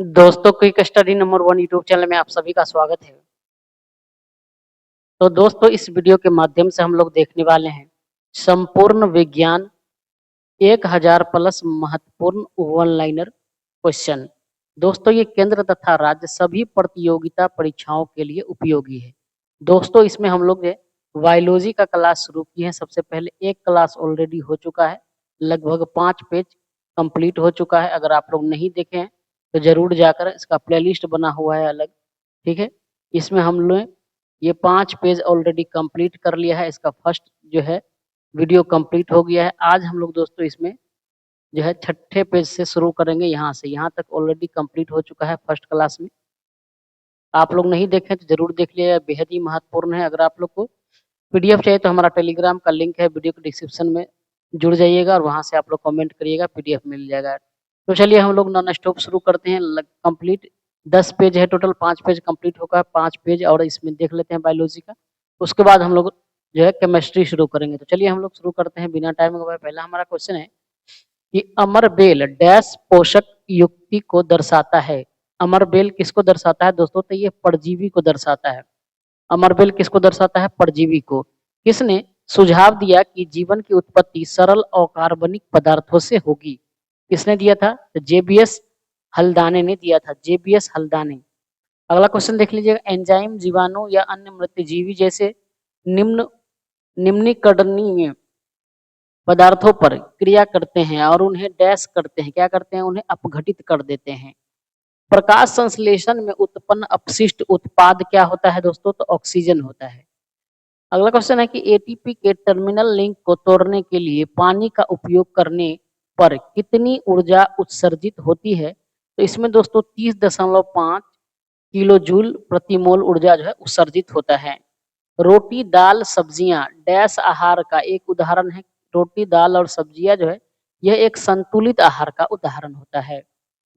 दोस्तों, quick study number 1 YouTube channel में आप सभी का स्वागत है। तो दोस्तों, इस वीडियो के माध्यम से हम लोग देखने वाले हैं संपूर्ण विज्ञान 1000 प्लस महत्वपूर्ण वन लाइनर क्वेश्चन। दोस्तों, ये केंद्र तथा राज्य सभी प्रतियोगिता परीक्षाओं के लिए उपयोगी है। दोस्तों, इसमें हम लोग ने बायोलॉजी का क्लास शुरू की है। सबसे पहले एक क्लास ऑलरेडी हो चुका है, लगभग 5 पेज कंप्लीट हो चुका है। अगर आप लोग नहीं देखे हैं तो जरूर जाकर इसका प्लेलिस्ट बना हुआ है अलग, ठीक है। इसमें हम लोग ये 5 पेज ऑलरेडी कंप्लीट कर लिया है। इसका फर्स्ट जो है वीडियो कंप्लीट हो गया है। आज हम लोग दोस्तों इसमें जो है छठे पेज से शुरू करेंगे। यहाँ से यहाँ तक ऑलरेडी कंप्लीट हो चुका है फर्स्ट क्लास में। आप लोग नहीं देखें तो जरूर देख लिया, बेहद ही महत्वपूर्ण है। अगर आप लोग को पीडीएफ चाहिए तो हमारा टेलीग्राम का लिंक है वीडियो के डिस्क्रिप्शन में, जुड़ जाइएगा और वहां से आप लोग कमेंट करिएगा, पीडीएफ मिल जाएगा। तो चलिए हम लोग नॉन स्टॉप शुरू करते हैं। कंप्लीट 10 पेज है टोटल, 5 पेज कंप्लीट होगा, 5 पेज और इसमें देख लेते हैं बायोलॉजी का। उसके बाद हम लोग जो है केमिस्ट्री शुरू करेंगे। तो चलिए हम लोग शुरू करते हैं बिना टाइम गवाए। पहला हमारा क्वेश्चन है कि अमरबेल डैश पोषक युक्ति को दर्शाता है। अमरबेल किसको दर्शाता है दोस्तों? तो ये परजीवी को दर्शाता है। अमरबेल किसको दर्शाता है? परजीवी को। किसने सुझाव दिया कि जीवन की उत्पत्ति सरल अकार्बनिक पदार्थों से होगी? किसने दिया था? तो जेबीएस हल्दाने ने दिया था, जेबीएस हल्दाने। अगला क्वेश्चन देख लीजिएगा, एंजाइम जीवाणु या अन्य मृतजीवी जैसे निम्न निम्नीकरणीय पदार्थों पर क्रिया करते हैं और उन्हें डैश करते हैं। क्या करते हैं? उन्हें अपघटित कर देते हैं। प्रकाश संश्लेषण में उत्पन्न अपशिष्ट उत्पाद क्या होता है दोस्तों? तो ऑक्सीजन होता है। अगला क्वेश्चन है कि एटीपी के टर्मिनल लिंक को तोड़ने के लिए पानी का उपयोग करने पर कितनी ऊर्जा उत्सर्जित होती है? तो इसमें दोस्तों 30.5 किलो जूल प्रति मोल ऊर्जा जो है उत्सर्जित होता है। रोटी दाल सब्जियां डैश आहार का एक उदाहरण है। रोटी दाल और सब्जियां जो है यह एक संतुलित आहार का उदाहरण होता है।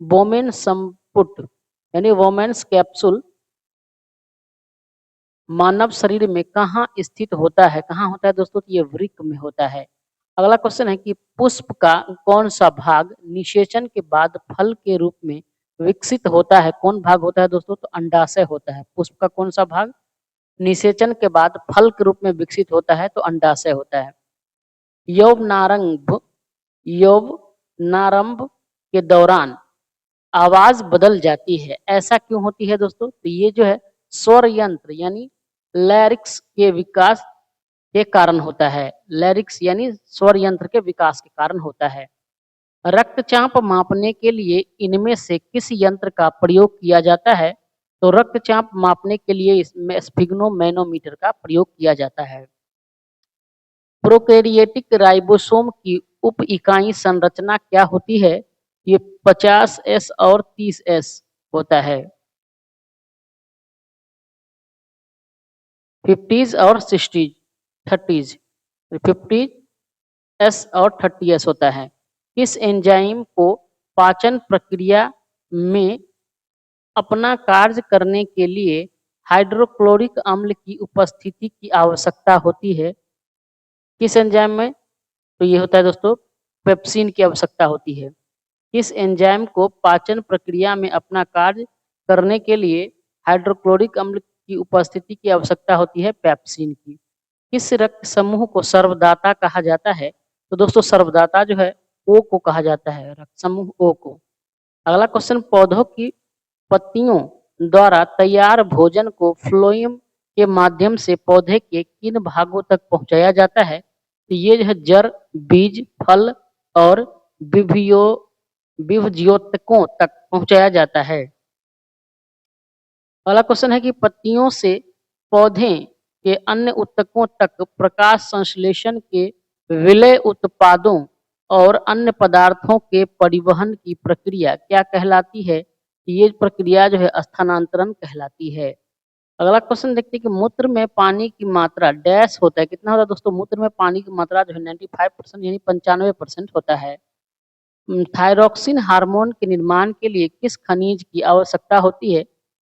वोमेन संपुट यानी वोमेन्स कैप्सूल मानव शरीर में कहाँ स्थित होता है? कहाँ होता है दोस्तों? तो ये वृक्क में होता है। अगला क्वेश्चन है कि पुष्प का कौन सा भाग निषेचन के बाद फल के रूप में विकसित होता है? कौन भाग होता है दोस्तों? तो अंडाशय होता है। पुष्प का कौन सा भाग निषेचन के बाद फल के रूप में विकसित होता है? तो अंडाशय होता है। यौवनारंभ के दौरान आवाज बदल जाती है, ऐसा क्यों होती है दोस्तों? तो ये जो है स्वर यंत्र यानी लैरिक्स के विकास के कारण होता है। लैरिक्स यानी स्वर यंत्र के विकास के कारण होता है। रक्तचाप मापने के लिए इनमें से किस यंत्र का प्रयोग किया जाता है? तो रक्तचाप मापने के लिए इसमें स्फिग्नोमैनोमीटर का प्रयोग किया जाता है। प्रोकैरियोटिक राइबोसोम की उप इकाई संरचना क्या होती है? ये 50s और 30s होता है। 50s और 60s 30s 50s और 30s होता है। इस एंजाइम को पाचन प्रक्रिया में अपना कार्य करने के लिए हाइड्रोक्लोरिक अम्ल की उपस्थिति की आवश्यकता होती है। किस एंजाइम में? तो ये होता है दोस्तों पेप्सिन की आवश्यकता होती है। इस एंजाइम को पाचन प्रक्रिया में अपना कार्य करने के लिए हाइड्रोक्लोरिक अम्ल की उपस्थिति की आवश्यकता होती है, पेप्सिन की। किस रक्त समूह को सर्वदाता कहा जाता है? तो दोस्तों सर्वदाता जो है ओ को कहा जाता है, रक्त समूह ओ को। अगला क्वेश्चन, पौधों की पत्तियों द्वारा तैयार भोजन को फ्लोएम के माध्यम से पौधे के किन भागों तक पहुंचाया जाता है? तो ये जो है जड़, बीज, फल और विभज्योतकों तक पहुंचाया जाता है। अगला क्वेश्चन है कि पत्तियों से पौधे के अन्य ऊतकों तक प्रकाश संश्लेषण के विलय उत्पादों और अन्य पदार्थों के परिवहन की प्रक्रिया क्या कहलाती है? ये प्रक्रिया जो है स्थानांतरण कहलाती है। अगला क्वेश्चन देखते हैं कि मूत्र में पानी की मात्रा डैश होता है। कितना होता है दोस्तों? मूत्र में पानी की मात्रा जो है 95% यानी 95% होता है। थायरोक्सिन हार्मोन के निर्माण के लिए किस खनिज की आवश्यकता होती है?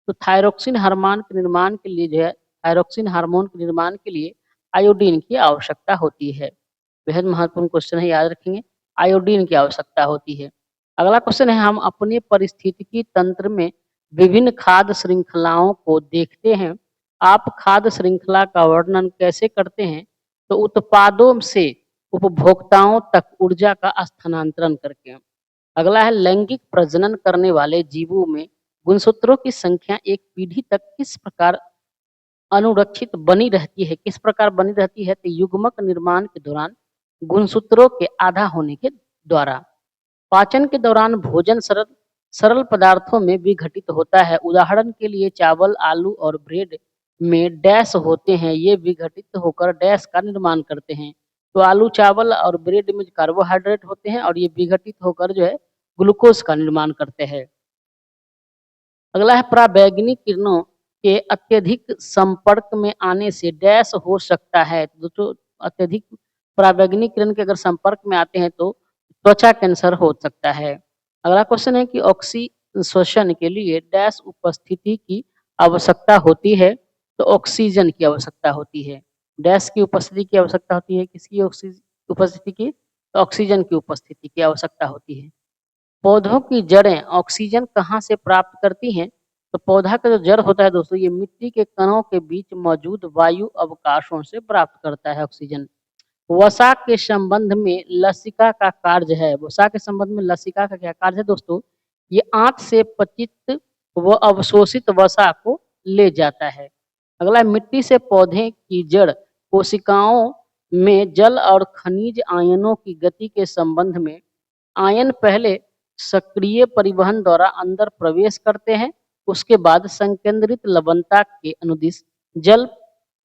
तो थायरोक्सिन हार्मोन के निर्माण के लिए जो है थायरोक्सिन हार्मोन के निर्माण के लिए आयोडीन की आवश्यकता होती है। बेहद महत्वपूर्ण क्वेश्चन है, याद रखेंगे। आयोडीन की आवश्यकता होती है। अगला क्वेश्चन है, हम अपने पारिस्थितिकी तंत्र में विभिन्न खाद्य श्रृंखलाओं को देखते हैं। आप खाद्य श्रृंखला का वर्णन कैसे करते हैं? तो उत्पादों से उपभोक्ताओं तक ऊर्जा का स्थानांतरण करके। अगला है, लैंगिक प्रजनन करने वाले जीवों में गुणसूत्रों की संख्या एक पीढ़ी तक किस प्रकार अनुरक्षित बनी रहती है? किस प्रकार बनी रहती है? तो युग्मक निर्माण के दौरान गुणसूत्रों के आधा होने के द्वारा। पाचन के दौरान भोजन सरल सरल पदार्थों में विघटित होता है। उदाहरण के लिए चावल, आलू और ब्रेड में डैश होते हैं, ये विघटित होकर डैश का निर्माण करते हैं। तो आलू, चावल और ब्रेड में कार्बोहाइड्रेट होते हैं और ये विघटित होकर जो है ग्लूकोज का निर्माण करते हैं। अगला है, पराबैंगनी किरणों के अत्यधिक संपर्क में आने से डैश हो सकता है। दोस्तों, अत्यधिक पराबैंगनी किरण के अगर संपर्क में आते हैं तो त्वचा कैंसर हो सकता है। अगला क्वेश्चन है कि ऑक्सी श्वसन के लिए डैश उपस्थिति की आवश्यकता होती है? तो ऑक्सीजन की आवश्यकता होती है। डैश की उपस्थिति की आवश्यकता होती है, किसकी उपस्थिति की? तो ऑक्सीजन की उपस्थिति की आवश्यकता होती है। पौधों की जड़ें ऑक्सीजन कहाँ से प्राप्त करती हैं? तो पौधा का जो जड़ होता है दोस्तों, ये मिट्टी के कणों के बीच मौजूद वायु अवकाशों से प्राप्त करता है ऑक्सीजन। वसा के संबंध में लसिका का कार्य है। वसा के संबंध में लसिका का क्या कार्य है दोस्तों? ये आंत से पतित व अवशोषित वसा को ले जाता है। अगला, मिट्टी से पौधे की जड़ कोशिकाओं में जल और खनिज आयनों की गति के संबंध में आयन पहले सक्रिय परिवहन द्वारा अंदर प्रवेश करते हैं, उसके बाद संकेंद्रित लवणता के अनुदिश जल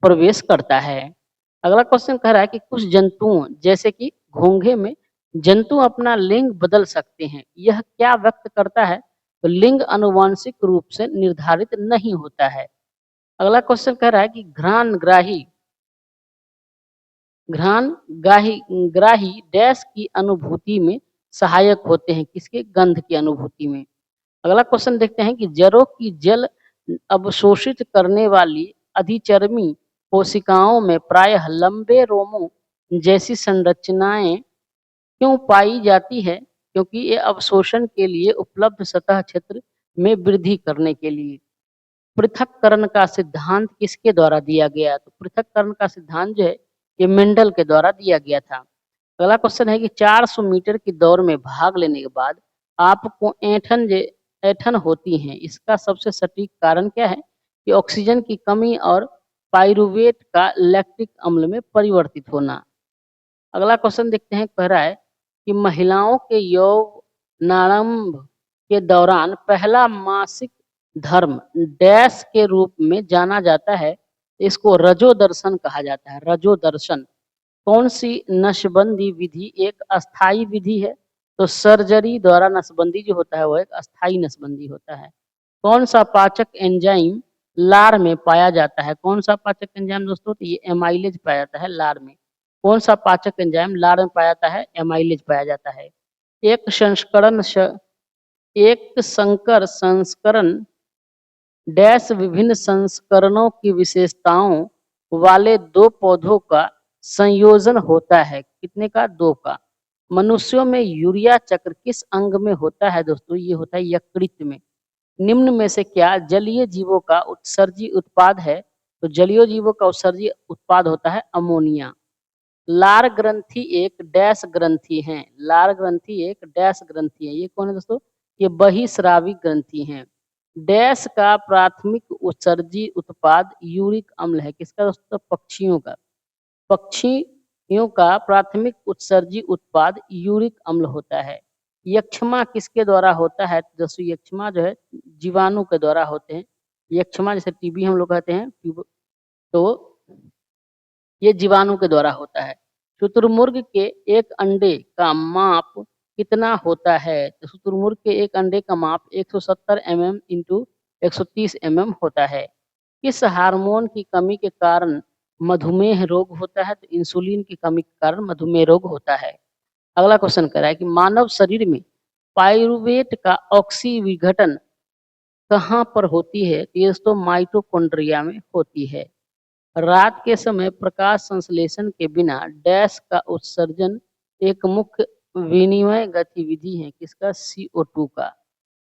प्रवेश करता है। अगला क्वेश्चन कह रहा है कि कुछ जंतुओं जैसे कि घोंघे में जंतु अपना लिंग बदल सकते हैं, यह क्या व्यक्त करता है? तो लिंग आनुवंशिक रूप से निर्धारित नहीं होता है। अगला क्वेश्चन कह रहा है कि ग्राही डैश की अनुभूति में सहायक होते हैं, किसके? गंध की अनुभूति में। अगला क्वेश्चन देखते हैं कि जड़ों की जल अवशोषित करने वाली अधिचर्मी कोशिकाओं में प्रायः लंबे रोमों जैसी संरचनाएं क्यों पाई जाती है? क्योंकि ये अवशोषण के लिए उपलब्ध सतह क्षेत्र में वृद्धि करने के लिए। पृथक्करण का सिद्धांत किसके द्वारा दिया गया? तो पृथक्करण का सिद्धांत जो है ये मेंडल के द्वारा दिया गया था। अगला क्वेश्चन है कि 400 मीटर की दौड़ में भाग लेने के बाद आपको ऐंठन होती है, इसका सबसे सटीक कारण क्या है? कि ऑक्सीजन की कमी और पाइरूवेट का लैक्टिक अम्ल में परिवर्तित होना। अगला क्वेश्चन देखते हैं, कह रहा है कि महिलाओं के यौवनारंभ के दौरान पहला मासिक धर्म डैश के रूप में जाना जाता है, इसको रजोदर्शन कहा जाता है। रजोदर्शन कौन सी नसबंदी विधि एक अस्थाई विधि है? तो सर्जरी द्वारा नसबंदी जो होता है वो एक अस्थाई नसबंदी होता है। कौन सा पाचक एंजाइम लार में पाया जाता है? कौन सा पाचक एंजाइम दोस्तों? तो ये एमाइलेज पाया जाता है लार में। कौन सा पाचक एंजाइम लार में पाया जाता है? एमाइलेज पाया जाता है। एक संकर संस्करण डैश विभिन्न संस्करणों की विशेषताओं वाले दो पौधों का संयोजन होता है। कितने का? 2 का। मनुष्यों में यूरिया चक्र किस अंग में होता है दोस्तों? ये होता है यकृत में। निम्न में से क्या जलीय जीवों का उत्सर्जी उत्पाद है? तो जलीय जीवों का उत्सर्जी उत्पाद होता है अमोनिया। लार ग्रंथि एक डैश ग्रंथि है। लार ग्रंथि एक डैश ग्रंथि है। ये कौन है दोस्तों? ये बहिस्रावी ग्रंथि है। डैश का प्राथमिक उत्सर्जी उत्पाद यूरिक अम्ल है। किसका दोस्तों? पक्षियों का। पक्षियों का प्राथमिक उत्सर्जी उत्पाद यूरिक अम्ल होता है। यक्षमा किसके द्वारा होता है? दोस्तों यक्षमा जो है जीवाणु के द्वारा होते हैं। यक्षमा जैसे टीबी हम लोग कहते हैं, तो ये जीवाणु के द्वारा होता है। शुतुरमुर्ग के एक अंडे का माप कितना होता है? तो शुतुरमुर्ग के एक अंडे का माप 170 mm इंटू 130 mm होता है। किस हार्मोन की कमी के कारण मधुमेह रोग होता है? तो इंसुलिन की कमी के कारण मधुमेह रोग होता है। अगला क्वेश्चन कह रहा है कि मानव शरीर में पाइरूवेट का ऑक्सी विघटन कहाँ पर होती है? तो ये दोस्तों माइटोकॉन्ड्रिया में होती है। रात के समय प्रकाश संश्लेषण के बिना डैश का उत्सर्जन एक मुख्य विनिमय गतिविधि है किसका, CO2 का।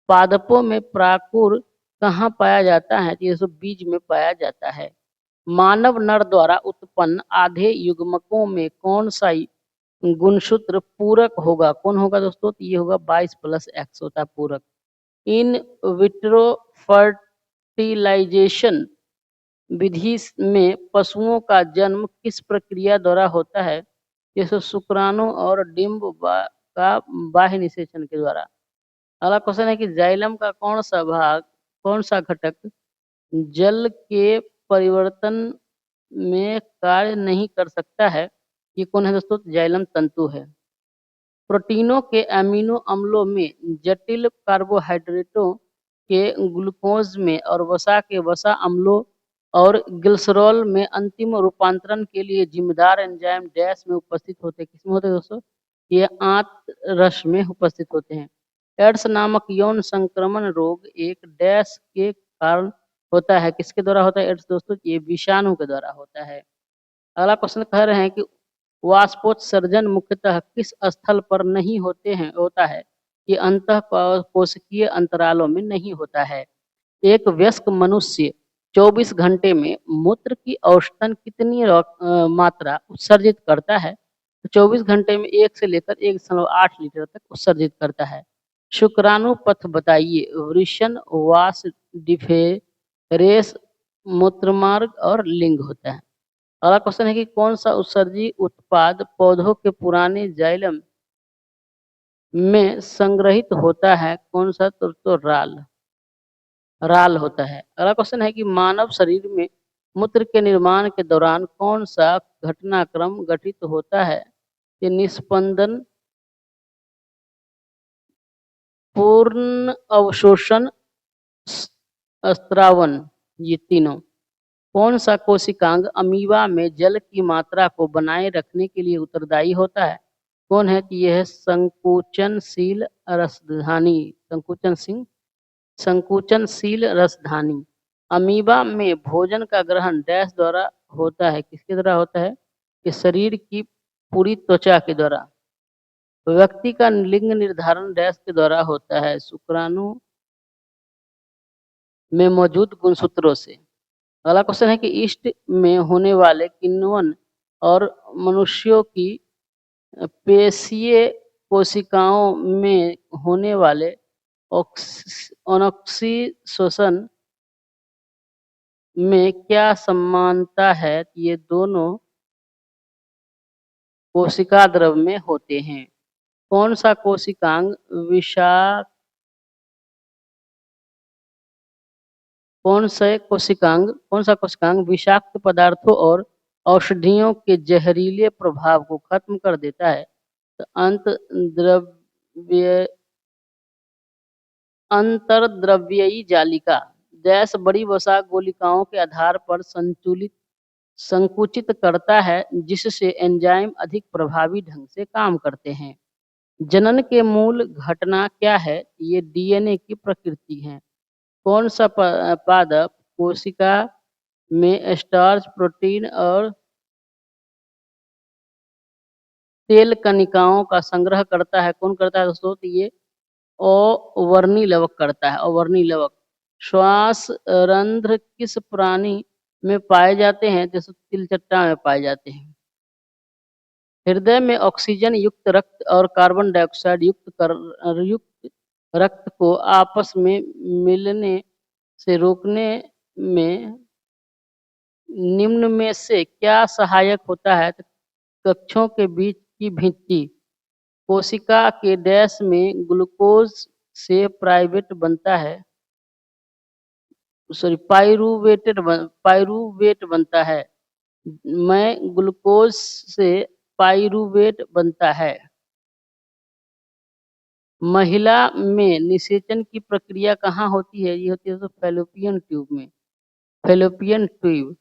पादपों में प्राकुर कहाँ पाया जाता है, ये सब बीज में पाया जाता है। मानव नर द्वारा उत्पन्न आधे युग्मकों में कौन सा गुणसूत्र पूरक होगा, कौन होगा दोस्तों, तो ये होगा 22+X होता है पूरक। इन विट्रो फर्टिलाइजेशन विधि में पशुओं का जन्म किस प्रक्रिया द्वारा होता है, जैसे शुक्राणु और डिंब का बाह्य निषेचन के द्वारा। अगला क्वेश्चन है कि जाइलम का कौन सा भाग, कौन सा घटक जल के परिवर्तन में कार्य नहीं कर सकता है, ये कौन है दोस्तों, जाइलम तंतु है। प्रोटीनों के अमीनो अम्लों में जटिल कार्बोहाइड्रेटों के ग्लूकोज में और वसा के वसा अम्लों और ग्लिसरॉल में अंतिम रूपांतरण के लिए जिम्मेदार एंजाइम डैश में उपस्थित होते हैं, किसमें होते हैं दोस्तों, ये आंत रस में उपस्थित होते हैं। एड्स नामक यौन संक्रमण रोग एक डैश के कारण होता है, किसके द्वारा होता है एड्स दोस्तों, ये विषाणु के द्वारा होता है। अगला क्वेश्चन कह रहे हैं कि वाष्पोत्सर्जन मुख्यतः किस स्थल पर नहीं होता है, ये अंतः कोशिकीय अंतरालों में नहीं होता है। एक वयस्क मनुष्य 24 घंटे में मूत्र की औसतन कितनी मात्रा उत्सर्जित करता है, तो 24 घंटे में 1 से लेकर 1.8 लीटर तक उत्सर्जित करता है। शुक्राणु पथ बताइए, वृषण, वास, डिफेरेस, मूत्रमार्ग और लिंग होता है। अगला क्वेश्चन है कि कौन सा उत्सर्जी उत्पाद पौधों के पुराने जाइलम में संग्रहित होता है, कौन सा, तो राल होता है। अगला क्वेश्चन है कि मानव शरीर में मूत्र के निर्माण के दौरान कौन सा घटनाक्रम घटित होता है, ये निस्पंदन, पूर्ण अवशोषण, स्त्रावन, ये तीनों। कौन सा कोशिकांग अमीबा में जल की मात्रा को बनाए रखने के लिए उत्तरदायी होता है, कौन है, तो यह है संकुचनशील रसधानी, संकुचनशील रसधानी। अमीबा में भोजन का ग्रहण डैश द्वारा होता है, किसके द्वारा होता है, कि शरीर की पूरी त्वचा के द्वारा। व्यक्ति का लिंग निर्धारण डैश के द्वारा होता है, शुक्राणु में मौजूद गुणसूत्रों से। अगला क्वेश्चन है कि ईस्ट में होने वाले किण्वन और मनुष्यों की पेशीय कोशिकाओं में होने वाले अनॉक्सिशोषण में क्या समानता है, ये दोनों कोशिका द्रव में होते हैं। कौन सा कोशिकांग कौन सा कोशिकांग विषाक्त पदार्थों और औषधियों के जहरीले प्रभाव को खत्म कर देता है, तो अंतर्द्रव्ययी जालिका डैश बड़ी वसा गोलिकाओं के आधार पर संकुचित करता है, जिससे एंजाइम अधिक प्रभावी ढंग से काम करते हैं। जनन के मूल घटना क्या है, ये DNA की प्रकृति है। कौन सा पादप कोशिका में स्टार्च, प्रोटीन और तेल कणिकाओं का संग्रह करता है, कौन करता है दोस्तों, तो ये अवर्णी लवक करता है, अवर्णी लवक। श्वास रंध्र किस प्राणी में पाए जाते हैं, जैसे तिलचट्टा में पाए जाते हैं। हृदय में ऑक्सीजन युक्त रक्त और कार्बन डाइऑक्साइड युक्त रक्त को आपस में मिलने से रोकने में निम्न में से क्या सहायक होता है, तो कक्षों के बीच की भित्ति। कोशिका के डैश में ग्लूकोज से पाइरूवेट बनता है, में ग्लूकोज से पाइरूवेट बनता है। महिला में निषेचन की प्रक्रिया कहाँ होती है, ये होती है तो फैलोपियन ट्यूब में, फैलोपियन ट्यूब।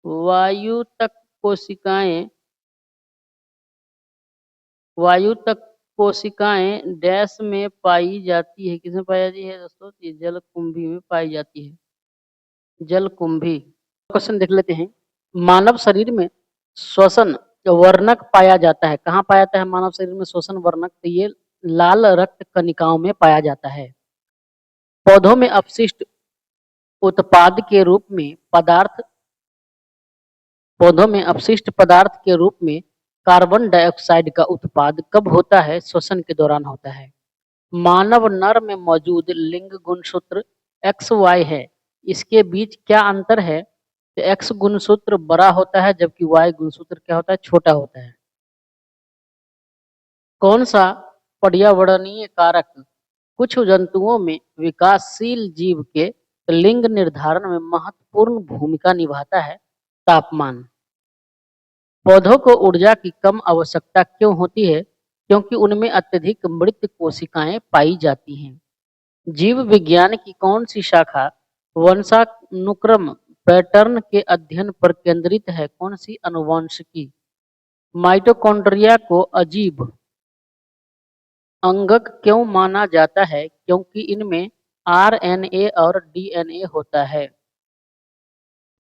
वायुतक कोशिकाएं डैश में पाई जाती है, किसमें पाई जाती है दोस्तों, ये जलकुंभी में पाई जाती है, जलकुंभी। क्वेश्चन देख लेते हैं, मानव शरीर में श्वसन वर्णक पाया जाता है। कहाँ पाया जाता है मानव शरीर में शोषण वर्णक? तो ये लाल रक्त कणिकाओं में पाया जाता है। पौधों में अपशिष्ट उत्पाद के रूप में पौधों में अपशिष्ट पदार्थ के रूप में कार्बन डाइऑक्साइड का उत्पाद कब होता है? श्वसन के दौरान होता है। मानव नर में मौजूद लिंग गुणसूत्र XY है, इसके बीच क्या अंतर है? तो X गुणसूत्र बड़ा होता है जबकि Y गुणसूत्र क्या होता है? छोटा होता है। कौन सा पर्यावरणीय कारक कुछ जंतुओं में विकासशील जीव के लिंग निर्धारण में महत्वपूर्ण भूमिका निभाता है? तापमान। पौधों को ऊर्जा की कम आवश्यकता क्यों होती है? क्योंकि उनमें अत्यधिक मृत कोशिकाएं पाई जाती हैं। जीव विज्ञान की कौन सी शाखा वंशानुक्रम पैटर्न के अध्ययन पर केंद्रित है? कौन सी? आनुवंशिकी। माइटोकॉन्ड्रिया को अजीब अंगक क्यों माना जाता है? क्योंकि इनमें RNA और DNA होता है।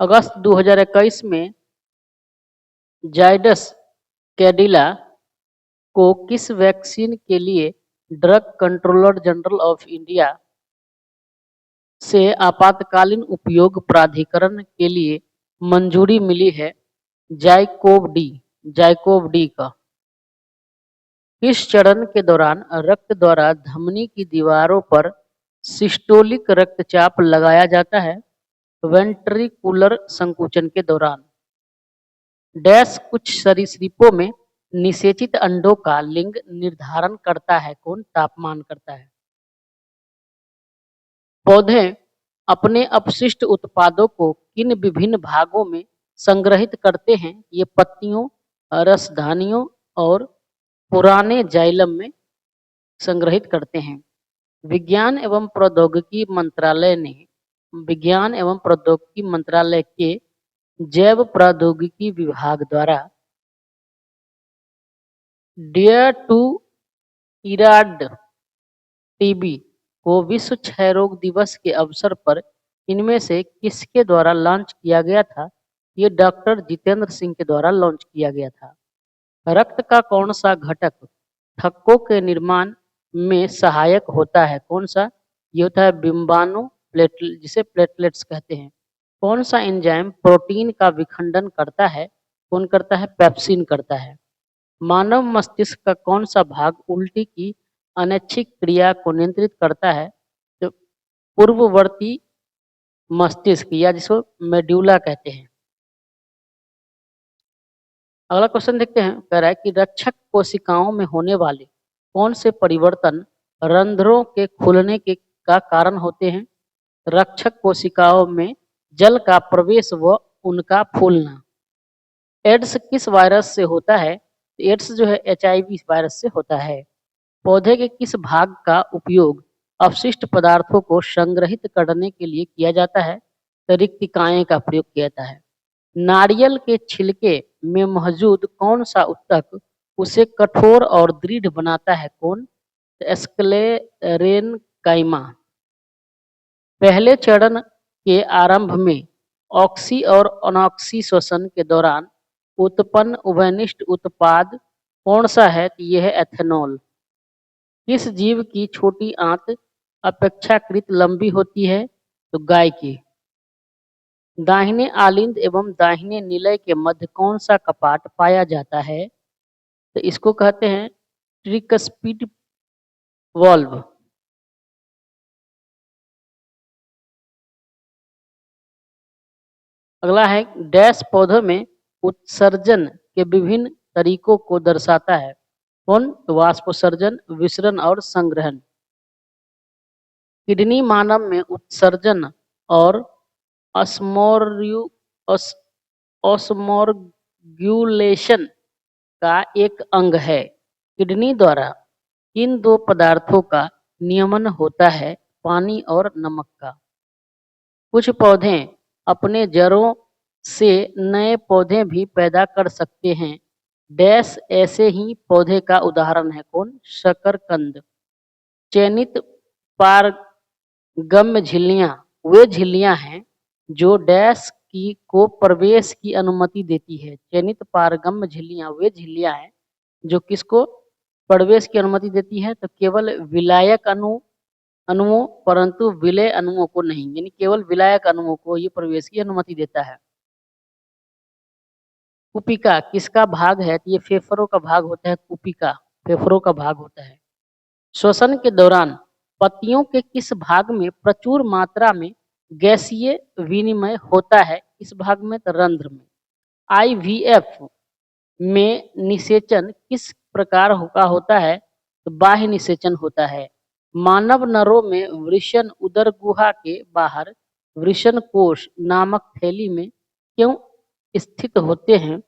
अगस्त 2021 में जायडस कैडिला को किस वैक्सीन के लिए drug controller general of India से आपातकालीन उपयोग प्राधिकरण के लिए मंजूरी मिली है? जाइकोव डी का। किस चरण के दौरान रक्त द्वारा धमनी की दीवारों पर सिस्टोलिक रक्तचाप लगाया जाता है? वेंट्रिकुलर संकुचन के दौरान। डैश कुछ सरीसृपों में निषेचित अंडों का लिंग निर्धारण करता है? कौन? तापमान करता है। पौधे अपने अपशिष्ट उत्पादों को किन विभिन्न भागों में संग्रहित करते हैं? ये पत्तियों, रसधानियों और पुराने जाइलम में संग्रहित करते हैं। विज्ञान एवं प्रौद्योगिकी मंत्रालय के जैव प्रौद्योगिकी विभाग द्वारा डेयर टू इराड टीबी को विश्व क्षय रोग दिवस के अवसर पर इनमें से किसके द्वारा लॉन्च किया गया था? ये डॉक्टर जितेंद्र सिंह के द्वारा लॉन्च किया गया था। रक्त का कौन सा घटक थक्कों के निर्माण में सहायक होता है? कौन सा? ये होता है बिम्बाणु प्लेटलेट, जिसे प्लेटलेट्स कहते हैं। कौन सा एंजाइम प्रोटीन का विखंडन करता है? कौन करता है? पेप्सिन करता है। मानव मस्तिष्क का कौन सा भाग उल्टी की अनैच्छिक क्रिया को नियंत्रित करता है? तो पूर्ववर्ती मस्तिष्क, या जिसको मेड्यूला कहते हैं। अगला क्वेश्चन देखते हैं। कह रहा है कि रक्षक कोशिकाओं में होने वाले कौन से परिवर्तन रंध्रों के खुलने के का कारण होते हैं? रक्षक कोशिकाओं में जल का प्रवेश व उनका फूलना। एड्स किस वायरस से होता है? एड्स जो है HIV वायरस से होता है। पौधे के किस भाग का उपयोग अपशिष्ट पदार्थों को संग्रहित करने के लिए किया जाता है? तो रिक्तिकाएं का प्रयोग किया जाता है। नारियल के छिलके में मौजूद कौन सा ऊतक उसे कठोर और दृढ़ बनाता है? कौन? स्क्लेरेनकाइमा। पहले चरण के आरंभ में ऑक्सी और अनॉक्सी श्वसन के दौरान उत्पन्न उभयनिष्ठ उत्पाद कौन सा है? यह है एथेनॉल। किस जीव की छोटी आंत अपेक्षाकृत लंबी होती है? तो गाय की। दाहिने आलिंद एवं दाहिने निलय के मध्य कौन सा कपाट पाया जाता है? तो इसको कहते हैं ट्रिकस्पिड वॉल्व। अगला है डैश पौधों में उत्सर्जन के विभिन्न तरीकों को दर्शाता है? कौन? तो वाष्पोत्सर्जन, विसरण और संग्रहण। किडनी मानव में उत्सर्जन और ऑस्मोर्ग्युलेशन का एक अंग है। किडनी द्वारा किन दो पदार्थों का नियमन होता है? पानी और नमक का। कुछ पौधे अपने जड़ों से नए पौधे भी पैदा कर सकते हैं। डैश ऐसे ही पौधे का उदाहरण है? कौन? शकरकंद। चयनित पारगम्य झिल्लियां वे झिल्लियां हैं जो डैश को प्रवेश की अनुमति देती है। चयनित पारगम्य झिल्लियां वे झिल्लियां हैं जो किसको प्रवेश की अनुमति देती है, तो केवल विलायक अणुओं परंतु विलेय अणुओं को नहीं, यानी केवल विलायक अणुओं को ये प्रवेश की अनुमति देता है। कुपिका किसका भाग है, तो ये फेफड़ों का भाग होता है। कुपिका फेफड़ों का भाग होता है। श्वसन के दौरान पत्तियों के किस भाग में प्रचुर मात्रा में गैसीय विनिमय होता है, इस भाग में, तो रंध्र में। आईवीएफ में निषेचन किस प्रकार का होता है, तो बाह्य निषेचन होता है। मानव नरों में वृषण उदर गुहा के बाहर वृषण कोश नामक थैली में क्यों स्थित होते हैं?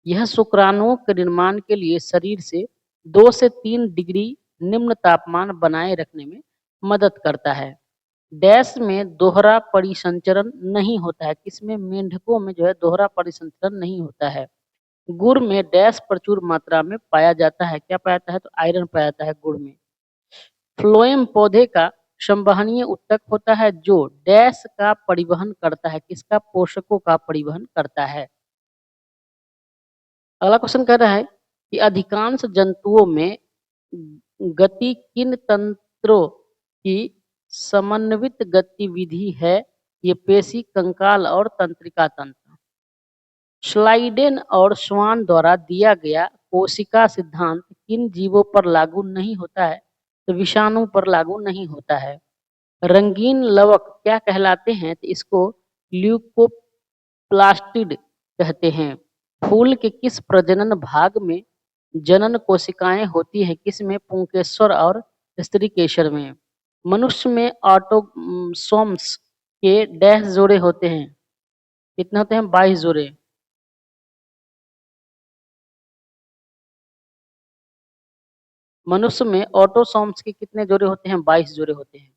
यह शुक्राणुओं के निर्माण के लिए शरीर से 2 से 3 डिग्री निम्न तापमान बनाए रखने में मदद करता है। डैश में दोहरा परिसंचरण नहीं होता है। किसमें? मेंढकों में जो है दोहरा परिसंचरण नहीं होता है। गुड़ में डैश प्रचुर मात्रा में पाया जाता है। क्या पाया जाता है? तो आयरन पाया जाता है गुड़ में। फ्लोएम पौधे का संवहनीय ऊतक होता है जो डैश का परिवहन करता है। किसका? पोषकों का परिवहन करता है। अगला क्वेश्चन कह रहा है कि अधिकांश जंतुओं में गति किन तंत्रों की समन्वित गतिविधि है? ये पेशी, कंकाल और तंत्रिका तंत्र। स्लाइडेन और स्वान द्वारा दिया गया कोशिका सिद्धांत किन जीवों पर लागू नहीं होता है? तो विषाणु पर लागू नहीं होता है। रंगीन लवक क्या कहलाते हैं? तो इसको ल्यूकोप्लास्टिड कहते हैं। फूल के किस प्रजनन भाग में जनन कोशिकाएं होती हैं? किसमें? पुंकेसर और स्त्रीकेसर में। मनुष्य में ऑटोसोम्स के डैश जोड़े होते हैं? कितने होते हैं? 22 जोड़े। मनुष्य में ऑटोसोम्स के कितने जोड़े होते हैं? 22 जोड़े होते हैं।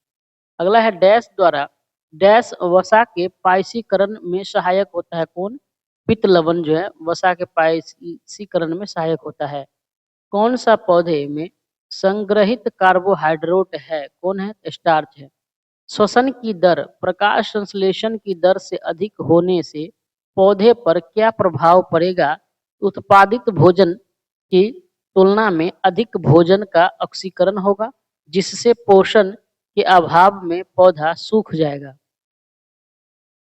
अगला है डैश द्वारा डैश वसा के पायसीकरण में सहायक होता है। कौन? पित्त लवण जो है वसा के पायसीकरण में सहायक होता है। कौन सा पौधे में संग्रहित कार्बोहाइड्रेट है? कौन है? स्टार्च है। श्वसन की दर प्रकाश संश्लेषण की दर से अधिक होने से पौधे पर क्या प्रभाव पड़ेगा? उत्पादित भोजन की तुलना में अधिक भोजन का ऑक्सीकरण होगा जिससे पोषण के अभाव में पौधा सूख जाएगा।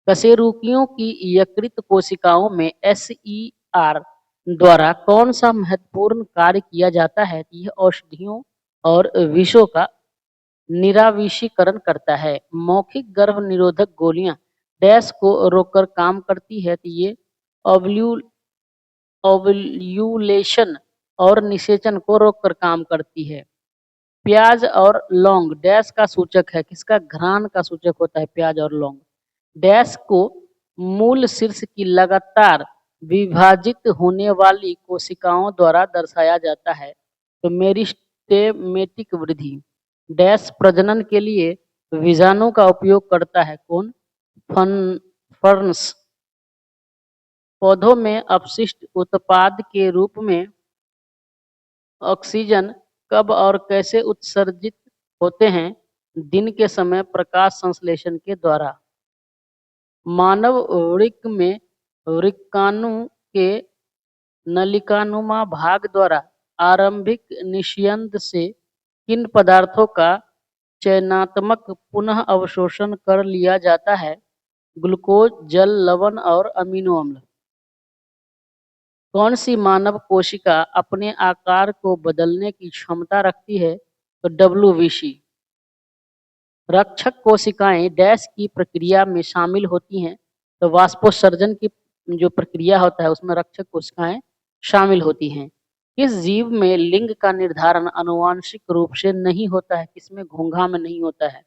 कशेरुकियों की यकृत कोशिकाओं में SER द्वारा कौन सा महत्वपूर्ण कार्य किया जाता है? यह औषधियों और विषों का निराविषीकरण करता है। मौखिक गर्भ निरोधक गोलियां डैश को रोककर काम करती है, तो ये ओव्यूलेशन और निषेचन को रोककर काम करती है। प्याज और लौंग डैश का सूचक है? किसका? घ्राण का सूचक होता है प्याज और लौंग। डैश को मूल शीर्ष की लगातार विभाजित होने वाली कोशिकाओं द्वारा दर्शाया जाता है, तो मेरिस्टेमेटिक वृद्धि। डैश प्रजनन के लिए बीजाणु का उपयोग करता है। कौन? फर्न्स। पौधों में अपशिष्ट उत्पाद के रूप में ऑक्सीजन कब और कैसे उत्सर्जित होते हैं? दिन के समय प्रकाश संश्लेषण के द्वारा। मानव वृक्क में वृक्काणु के नलिकानुमा भाग द्वारा आरंभिक निस्यंद से किन पदार्थों का चयनात्मक पुनः अवशोषण कर लिया जाता है? ग्लूकोज, जल, लवण और अमीनो अम्ल। कौन सी मानव कोशिका अपने आकार को बदलने की क्षमता रखती है? तो WBC। रक्षक कोशिकाएं डैश की प्रक्रिया में शामिल होती हैं, तो वाष्पोत्सर्जन की जो प्रक्रिया होता है उसमें रक्षक कोशिकाएं शामिल होती हैं। किस जीव में लिंग का निर्धारण आनुवांशिक रूप से नहीं होता है? किसमें? घोंघा में नहीं होता है।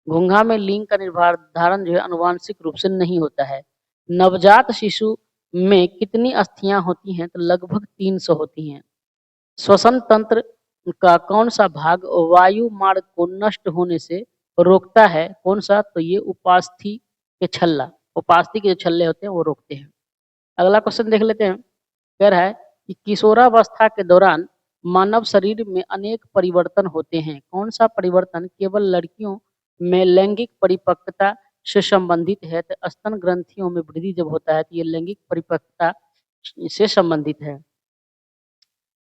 घोंघा में लिंग का निर्धारण जो है आनुवांशिक रूप से नहीं होता है। नवजात शिशु में कितनी अस्थियां होती हैं? तो लगभग 300 होती हैं। श्वसन तंत्र का कौन सा भाग वायु मार्ग को नष्ट होने से रोकता है? कौन सा? तो ये उपास्थि के छल्ला, उपास्थि के जो छल्ले होते हैं वो रोकते हैं। अगला क्वेश्चन देख लेते हैं। कह रहा है कि किशोरावस्था के दौरान मानव शरीर में अनेक परिवर्तन होते हैं। कौन सा परिवर्तन केवल लड़कियों में लैंगिक परिपक्वता से संबंधित है, तो स्तन ग्रंथियों में वृद्धि जब होता है तो ये लैंगिक परिपक्वता से संबंधित है।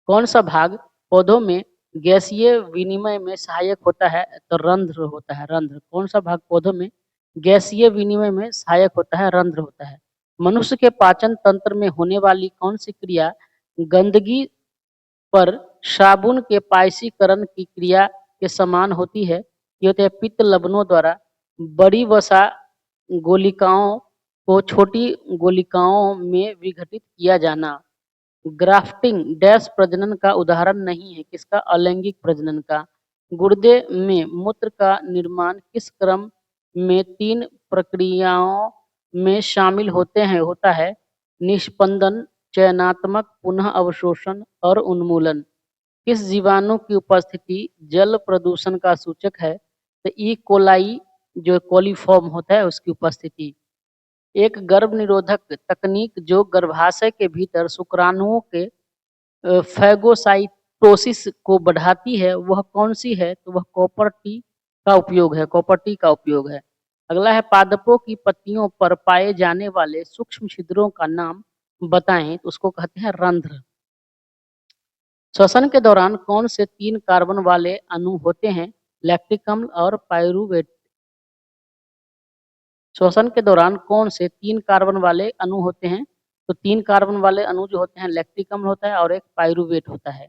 कौन सा भाग पौधों में गैसीय विनिमय में सहायक होता है? तो रंध्र होता है, रंध्र। कौन सा भाग पौधों में गैसीय विनिमय में सहायक होता है? रंध्र होता है। मनुष्य के पाचन तंत्र में होने वाली कौन सी क्रिया गंदगी पर साबुन के पायसीकरण की क्रिया के समान होती है? ये होते हैं पित्त लवणों द्वारा बड़ी वसा गोलिकाओं को छोटी गोलिकाओं में विघटित किया जाना। ग्राफ्टिंग डैश प्रजनन का उदाहरण नहीं है, किसका? अलैंगिक प्रजनन का। गुर्दे में मूत्र का निर्माण किस क्रम में 3 प्रक्रियाओं में शामिल होता है? निष्पंदन, चयनात्मक, पुनः अवशोषण और उन्मूलन। किस जीवाणु की उपस्थिति जल प्रदूषण का सूचक है? तो ई कोलाई जो कोलीफॉर्म होता है उसकी उपस्थिति। एक गर्भ निरोधक तकनीक जो गर्भाशय के भीतर शुक्राणुओं के फैगोसाइटोसिस को बढ़ाती है वह कौन सी है? तो वह कॉपर टी का उपयोग है, कॉपर टी का उपयोग है। अगला है पादपों की पत्तियों पर पाए जाने वाले सूक्ष्म छिद्रों का नाम बताएं, तो उसको कहते हैं रंध्र। श्वसन के दौरान कौन से 3 कार्बन वाले अणु होते हैं? लैक्टिक अम्ल और पाइरूवेट। श्वसन के दौरान कौन से 3 कार्बन वाले अणु होते हैं? तो 3 कार्बन वाले अणु जो होते हैं लैक्टिक अम्ल होता है और एक पाइरूवेट होता है।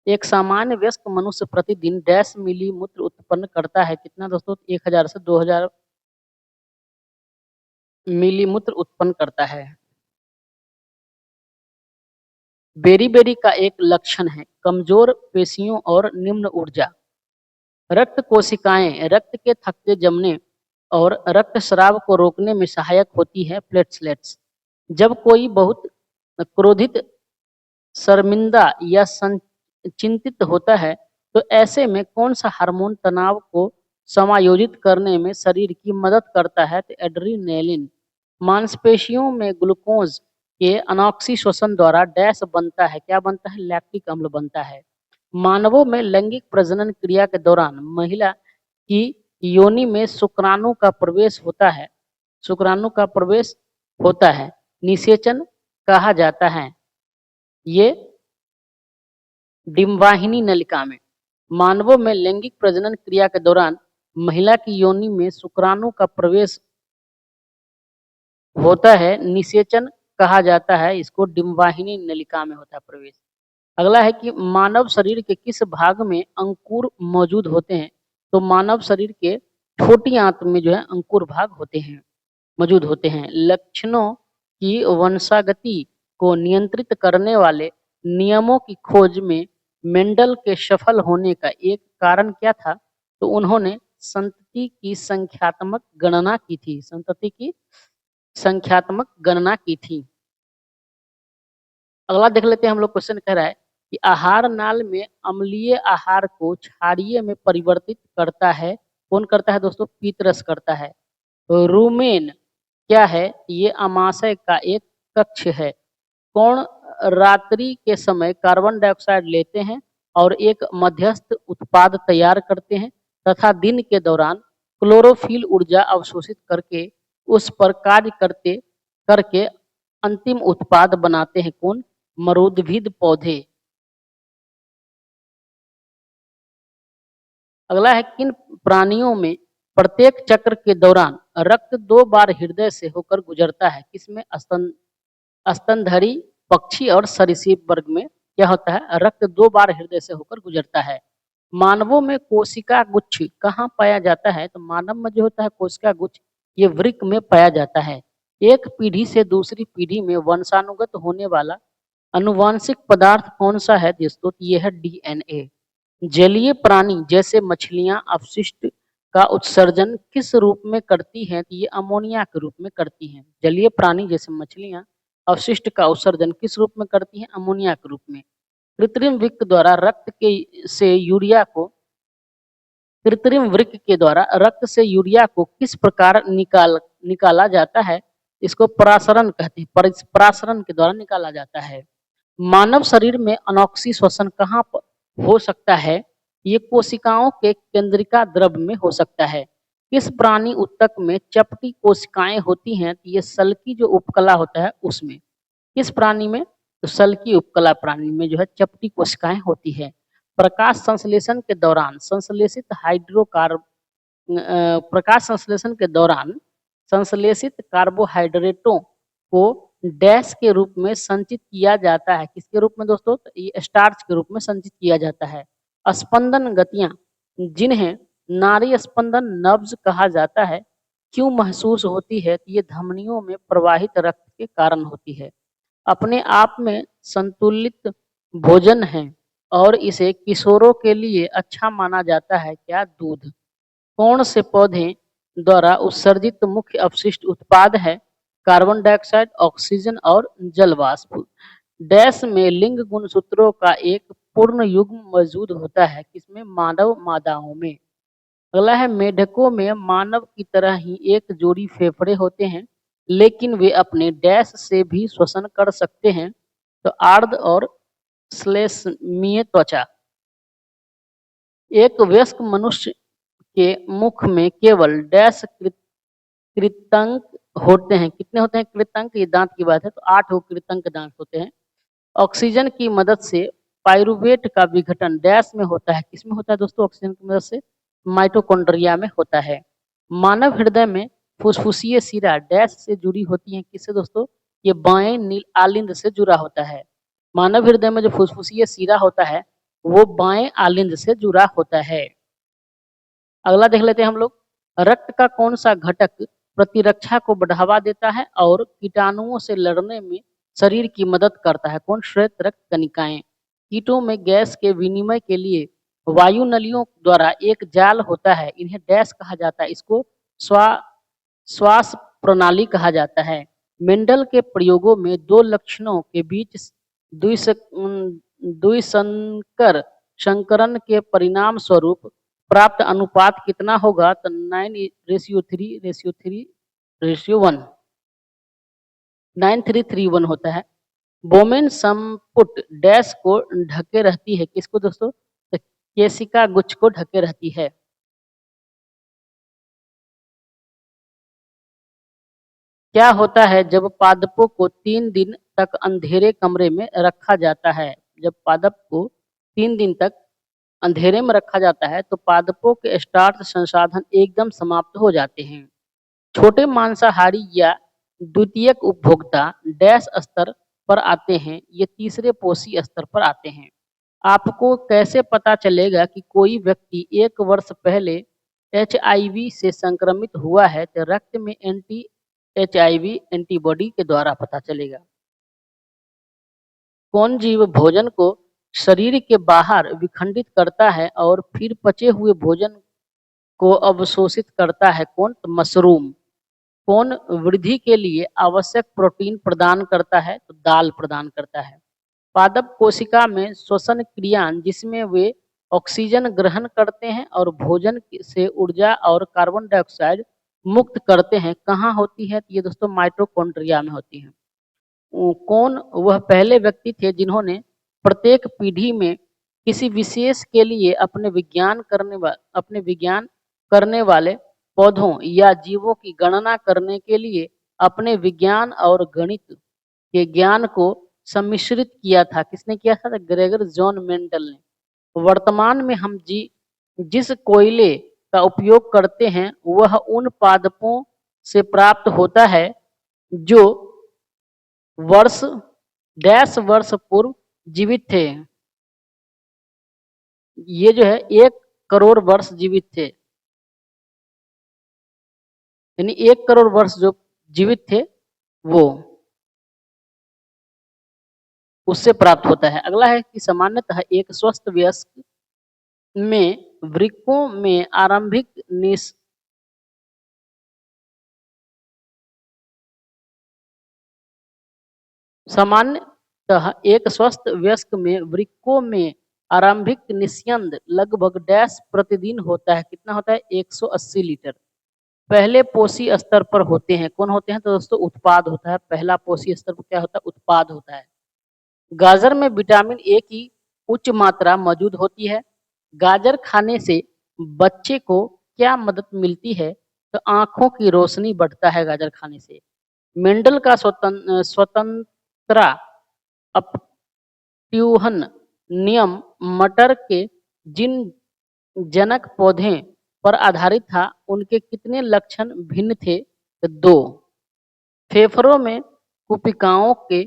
एक सामान्य वयस्क मनुष्य प्रतिदिन डैश मिली मूत्र उत्पन्न करता है? कितना दोस्तों? 1000 से 2000 मिली मूत्र उत्पन्न करता है। बेरी-बेरी का एक लक्षण है कमजोर पेशियों और निम्न ऊर्जा। रक्त कोशिकाएं रक्त के थक्के जमने और रक्तस्राव को रोकने में सहायक होती है प्लेटलेट्स। जब कोई बहुत क्रोधित, शर्मिंदा या चिंतित होता है तो ऐसे में कौन सा हार्मोन तनाव को समायोजित करने में शरीर की मदद करता है? तो एड्रीनेलिन। मांसपेशियों में ग्लूकोज के अनॉक्सी श्वसन द्वारा डैश बनता है? क्या बनता है? लैक्टिक अम्ल बनता है। मानवों में लैंगिक प्रजनन क्रिया के दौरान महिला की योनि में शुक्राणु का प्रवेश होता है, शुक्राणु का प्रवेश होता है, निषेचन कहा जाता है। ये डिम्बाहिनी नलिका में। मानवों में लैंगिक प्रजनन क्रिया के दौरान महिला की योनि में शुक्राणु का प्रवेश होता है, निषेचन कहा जाता है। इसको डिम्बाहिनी नलिका में होता है प्रवेश। अगला है कि मानव शरीर के किस भाग में अंकुर मौजूद होते हैं? तो मानव शरीर के छोटी आंत में जो है अंकुर भाग होते हैं, मौजूद होते हैं। लक्षणों की वंशागति को नियंत्रित करने वाले नियमों की खोज में मेंडल के सफल होने का एक कारण क्या था? तो उन्होंने संतति की संख्यात्मक गणना की थी, संतति की संख्यात्मक गणना की थी। अगला देख लेते हैं हम लोग। क्वेश्चन कह रहा है कि आहार नाल में अम्लीय आहार को क्षारीय में परिवर्तित करता है? कौन करता है दोस्तों? पीतरस करता है। रूमेन क्या है? ये आमाशय का एक कक्ष है। कौन रात्रि के समय कार्बन डाइऑक्साइड लेते हैं और एक मध्यस्थ उत्पाद तैयार करते हैं तथा दिन के दौरान क्लोरोफिल ऊर्जा अवशोषित करके उस पर कार्य करके अंतिम उत्पाद बनाते हैं? कौन? मरुद्भिद पौधे। अगला है किन प्राणियों में प्रत्येक चक्र के दौरान रक्त 2 बार हृदय से होकर गुजरता है? किसमें? स्तनधारी पक्षी और सरीसृप वर्ग में क्या होता है? रक्त 2 बार हृदय से होकर गुजरता है। मानवों में कोशिका गुच्छ कहाँ पाया जाता है? तो मानव में जो होता है कोशिका गुच्छ ये वृक्क में पाया जाता है। एक पीढ़ी से दूसरी पीढ़ी में वंशानुगत होने वाला अनुवांशिक पदार्थ कौन सा है दोस्तों? ये है डीएनए। जलीय प्राणी जैसे मछलियां अपशिष्ट का उत्सर्जन किस रूप में करती हैं? तो ये अमोनिया के रूप में करती हैं। जलीय प्राणी जैसे मछलियां अपशिष्ट का उत्सर्जन किस रूप में करती हैं? अमोनिया के रूप में। कृत्रिम वृक्क द्वारा कृत्रिम वृक्क के द्वारा रक्त से यूरिया को किस प्रकार निकाला जाता है? इसको परासरण कहते हैं, परासरण के द्वारा निकाला जाता है। मानव शरीर में अनॉक्सी श्वसन कहाँ हो सकता है? ये कोशिकाओं के केंद्रिका द्रव में हो सकता है। किस प्राणी ऊतक में चपटी कोशिकाएं होती हैं? तो ये सल्की जो उपकला होता है उसमें। किस प्राणी में? तो सल्की उपकला प्राणी में जो है चपटी कोशिकाएं होती है। प्रकाश संश्लेषण के दौरान संश्लेषित प्रकाश संश्लेषण के दौरान संश्लेषित कार्बोहाइड्रेटों को डैश के रूप में संचित किया जाता है। किसके रूप में दोस्तों? तो ये स्टार्च के रूप में संचित किया जाता है। स्पंदन गतियां जिन्हें नाड़ी स्पंदन नब्ज कहा जाता है क्यों महसूस होती है? तो ये धमनियों में प्रवाहित रक्त के कारण होती है। अपने आप में संतुलित भोजन है और इसे किशोरों के लिए अच्छा माना जाता है। क्या? दूध। कौन से पौधे द्वारा उत्सर्जित मुख्य अपशिष्ट उत्पाद है? कार्बन डाइऑक्साइड, ऑक्सीजन और जल वाष्प। डैश में लिंग गुणसूत्रों का एक पूर्ण युग्म मौजूद होता है। किसमें? मानव मादाओं में। अगला है मेढकों में मानव की तरह ही एक जोड़ी फेफड़े होते हैं लेकिन वे अपने डैश से भी श्वसन कर सकते हैं। तो आर्द्र और श्लेष्मीय त्वचा। एक वयस्क मनुष्य के मुख में केवल डैश कृतंक होते हैं। कितने होते हैं कृतंक? ये दांत की बात है तो 8 कृतंक दांत होते हैं। ऑक्सीजन की मदद से पाइरूवेट का विघटन डैश में होता है। किसमें होता है दोस्तों? ऑक्सीजन की मदद से माइटोकॉन्ड्रिया में होता है। मानव हृदय में फुसफुसीय शिरा डैश से जुड़ी होती है। किससे दोस्तों? ये बाएं नील आलिंद से जुड़ा होता है। मानव हृदय में जो फुसफुसीय शिरा होता है वो बाएं आलिंद से जुड़ा होता है। अगला देख लेते हैं हम लोग। रक्त का कौन सा घटक प्रतिरक्षा को बढ़ावा देता है और कीटाणुओं से लड़ने में शरीर की मदद करता है? कौन? श्वेत रक्त कणिकाएं। कीटों में गैस के विनिमय के लिए वायु नलियों द्वारा एक जाल होता है। इन्हें डैश कहा जाता है। इसको श्वास प्रणाली कहा जाता है। मेंडल के प्रयोगों में दो लक्षणों के बीच द्विसंकर संकरण के परिणाम स्वरूप प्राप्त अनुपात कितना होगा? तो 9:3:3:1 9331 होता है। बोमेन संपुट डैश को ढके रहती है। किसको दोस्तों? तो केशिका गुच्छ को ढके रहती है। क्या होता है जब पादपों को 3 दिन तक अंधेरे कमरे में रखा जाता है? जब पादप को 3 दिन तक अंधेरे में रखा जाता है तो पादपों के स्टार्च संसाधन एकदम समाप्त हो जाते हैं। छोटे मांसाहारी या द्वितीयक उपभोक्ता डैश स्तर पर आते हैं। ये तीसरे पोषी स्तर पर आते हैं। आपको कैसे पता चलेगा कि कोई व्यक्ति 1 वर्ष पहले HIV से संक्रमित हुआ है? तो रक्त में एंटी HIV एंटीबॉडी के द्वारा पता चलेगा। कौन जीव भोजन को शरीर के बाहर विखंडित करता है और फिर पचे हुए भोजन को अवशोषित करता है? कौन? तो मशरूम। कौन वृद्धि के लिए आवश्यक प्रोटीन प्रदान करता है? तो दाल प्रदान करता है। पादप कोशिका में श्वसन क्रिया जिसमें वे ऑक्सीजन ग्रहण करते हैं और भोजन से ऊर्जा और कार्बन डाइऑक्साइड मुक्त करते हैं कहाँ होती है? ये दोस्तों माइटोकॉन्ड्रिया में होती है। कौन वह पहले व्यक्ति थे जिन्होंने प्रत्येक पीढ़ी में किसी विशेष के लिए अपने विज्ञान करने वाले पौधों या जीवों की गणना करने के लिए अपने विज्ञान और गणित के ज्ञान को सम्मिश्रित किया था? किसने किया था? ग्रेगर जॉन मेंडल ने। वर्तमान में हम जिस कोयले का उपयोग करते हैं वह उन पादपों से प्राप्त होता है जो वर्ष डैश वर्ष पूर्व जीवित थे। ये जो है 1 करोड़ वर्ष जीवित थे, यानी 1 करोड़ वर्ष जो जीवित थे वो उससे प्राप्त होता है। अगला है कि सामान्यतः एक स्वस्थ वयस्क में वृक्कों में आरंभिक सामान्यतः एक स्वस्थ वयस्क में वृक्कों में आरंभिक निस्यंद लगभग डैश प्रतिदिन होता है। कितना होता है? 180 लीटर। पहले पोषी स्तर पर होते हैं। कौन होते हैं? तो दोस्तों उत्पाद होता है। पहला पोषी स्तर पर क्या होता है? उत्पाद होता है। गाजर में विटामिन ए की उच्च मात्रा मौजूद होती है। गाजर खाने से बच्चे को क्या मदद मिलती है? तो आंखों की रोशनी बढ़ता है गाजर खाने से। मेंडल का स्वतंत्रा अपट्यूहन नियम मटर के जिन जनक पौधे पर आधारित था, उनके कितने लक्षण भिन्न थे? तो 2। फेफड़ों में कुपिकाओं के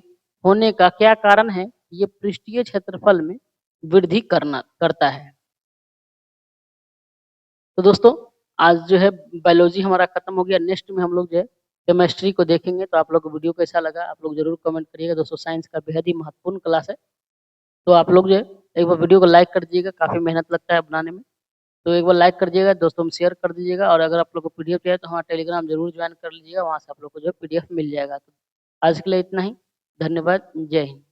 होने का क्या कारण है? ये पृष्ठीय क्षेत्रफल में वृद्धि करता है। तो दोस्तों, आज जो है बायोलॉजी हमारा खत्म हो गया। नेक्स्ट में हम लोग जो है केमिस्ट्री को देखेंगे। तो आप लोग को वीडियो कैसा लगा आप लोग जरूर कमेंट करिएगा। दोस्तों, साइंस का बेहद ही महत्वपूर्ण क्लास है। तो आप लोग जो है एक बार वीडियो को लाइक कर दीजिएगा, काफी मेहनत लगता है बनाने में। तो एक बार लाइक कर दीजिएगा, दोस्तों में शेयर कर दीजिएगा। और अगर आप लोग को पीडीएफ चाहिए तो हमारा टेलीग्राम जरूर ज्वाइन कर लीजिएगा, वहाँ से आप लोग को जो पीडीएफ मिल जाएगा। तो आज के लिए इतना ही। धन्यवाद। जय हिंद।